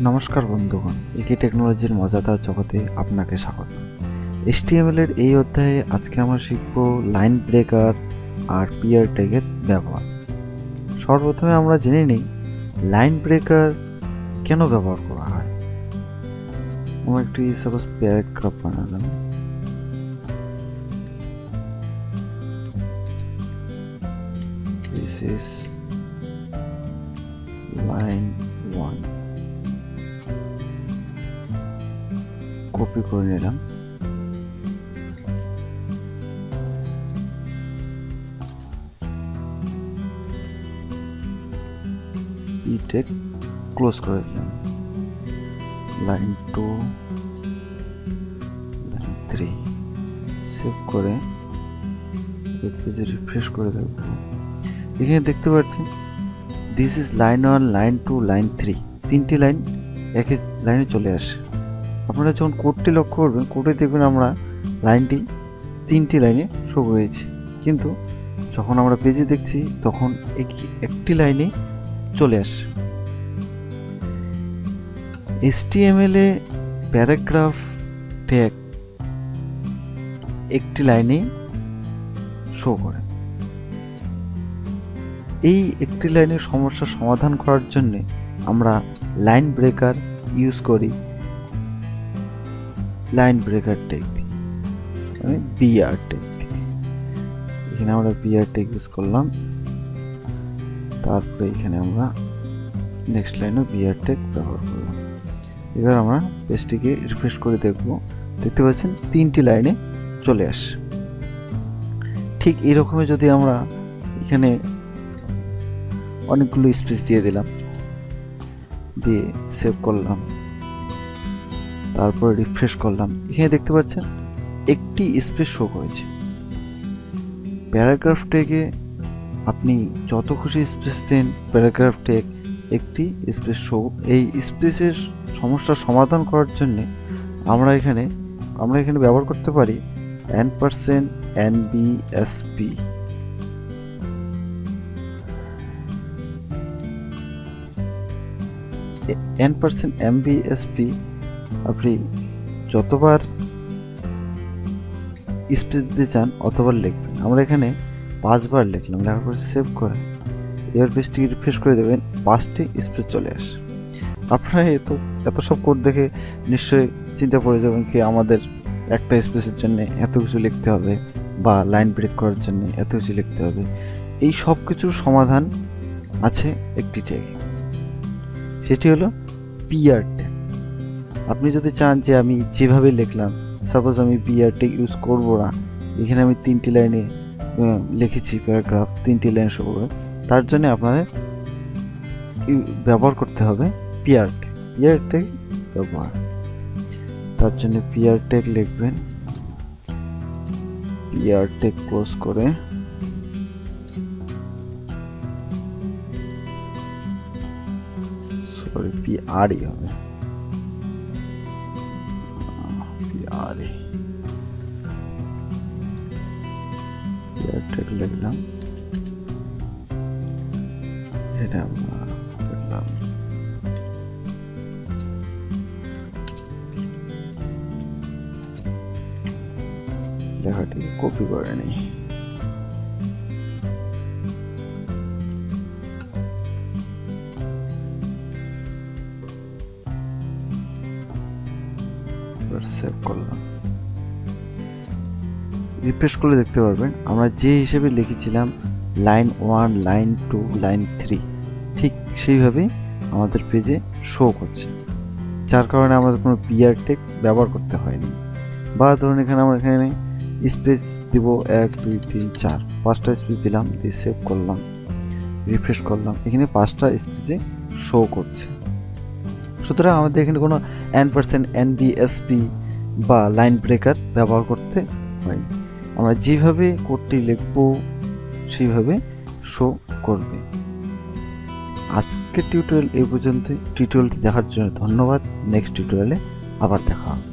নমস্কার বন্ধুগণ, একে টেকনোলজির মজাদার জগতে আপনাকে স্বাগত। HTML এর এই অধ্যায়ে আজকে আমরা শিখব লাইন ব্রেকার আর পিয়ার ট্যাগের ব্যবহার। সর্বপ্রথমে আমরা জেনে নিই লাইন ব্রেকার কেন ব্যবহার করা হয়। আমরা একটি সাপোজ প্যারাগ্রাফ বানালাম। This is line 1. কপি করে নিলাম। পিটেক ক্লোজ করে দিলাম। লাইন 2, লাইন 3 সেভ করে পেজে রিফ্রেশ করে দেব। এখানে দেখতে পাচ্ছেন this is line 1, line 2, line 3, তিনটি লাইন একই লাইনে চলে আসে। আপনারা যখন কোডটি লক্ষ্য করবেন, কোডে দেখবেন আমরা লাইনটি তিনটি লাইনে শো হয়েছে, কিন্তু যখন আমরা পেজে দেখছি তখন একটি লাইনে চলে আসে। HTML এ প্যারাগ্রাফ ট্যাগ একটি লাইনে শো করে। এই একটি লাইনের সমস্যা সমাধান করার জন্য আমরা লাইন ব্রেকার ইউজ করি। লাইন ব্রেকার ট্যাগ দিই, মানে বিআর ট্যাগ দিই। এখানে আমরা বিআর ট্যাগ ইউজ করলাম, তারপরে এখানে আমরা নেক্সট লাইনেও বিআর ট্যাগ ব্যবহার করলাম। এবার আমরা পেজটিকে রিফ্রেশ করে দেখতে পাচ্ছেন তিনটি লাইনে চলে আসে। ঠিক এরকমই যদি আমরা এখানে অনেকগুলো স্পেস দিয়ে দিলাম, দিয়ে সেভ করলাম, তারপর রিফ্রেশ করলাম, এখানে দেখতে পাচ্ছেন একটি স্পেস শো করেছে। প্যারাগ্রাফ ট্যাগে আপনি যত খুশি স্পেস দেন, প্যারাগ্রাফ ট্যাগ একটি স্পেস শো। এই স্পেসের সমস্যার সমাধান করার জন্য আমরা এখানে ব্যবহার করতে পারি $NBSP। $MBSP আপনি যতবার স্পেস দিতে চান অতবার লিখবেন। আমরা এখানে 5 বার লিখলাম, লেখার পরে সেভ করে এবার পেজটিকে রিফ্রেশ করে দেবেন, 5টি স্পেস চলে আসে। আপনারা এত সব কোড দেখে নিশ্চয়ই চিন্তা করে যাবেন কি আমাদের একটা স্পেসের জন্য এত কিছু লিখতে হবে, বা লাইন ব্রেক করার জন্য এত কিছু লিখতে হবে। এই সব কিছুর সমাধান আছে একটি ট্যাগ, সেটি হলো পিআর ট্যাগ। আপনি যদি চান যে আমি যেভাবে লিখলাম, সাপোজ আমি পিআর ট্যাগ ইউজ করব না, এখানে আমি 3টি লাইনে লিখেছি প্যারাগ্রাফ, 3টি লাইন শো করবে, তার জন্য আপনাদের ব্যবহার করতে হবে পিআর ট্যাগ। পিআর ট্যাগ ব্যবহার, তার জন্য পিআর ট্যাগ লিখবেন, পিআর ট্যাগ ক্লোজ করে পিআরই হবে, পিআরই পিআর ট্যাগ লিখলাম। এটা আমরা লিখলাম লেখাটি কপি করে নিই। সেভ করলাম, রিফ্রেশ করলে দেখতে পারবেন আমরা যে হিসেবে লিখেছিলাম লাইন 1, লাইন 2, লাইন 3 ঠিক সেইভাবেই আমাদের পেজে শো করছে, যার কারণে আমাদের কোনো পিআর ট্যাগ ব্যবহার করতে হয়নি। বা ধরুন এখানে আমরা স্পেস দিব 1, 2, 3, 4, 5টা স্পেস দিলাম, দিয়ে সেভ করলাম, রিফ্রেশ করলাম, এখানে 5টা স্পেসে শো করছে। সুতরাং আমাদের এখানে কোনো $NBSP বা লাইন ব্রেকার ব্যবহার করতে হয়নি। আমরা যেভাবে কোডটি লিখব সেইভাবে শো করবে। আজকের টিউটোরিয়াল এই পর্যন্ত। টিউটোরিয়ালটি দেখার জন্য ধন্যবাদ। নেক্সট টিউটোরিয়ালে আবার দেখা হবে।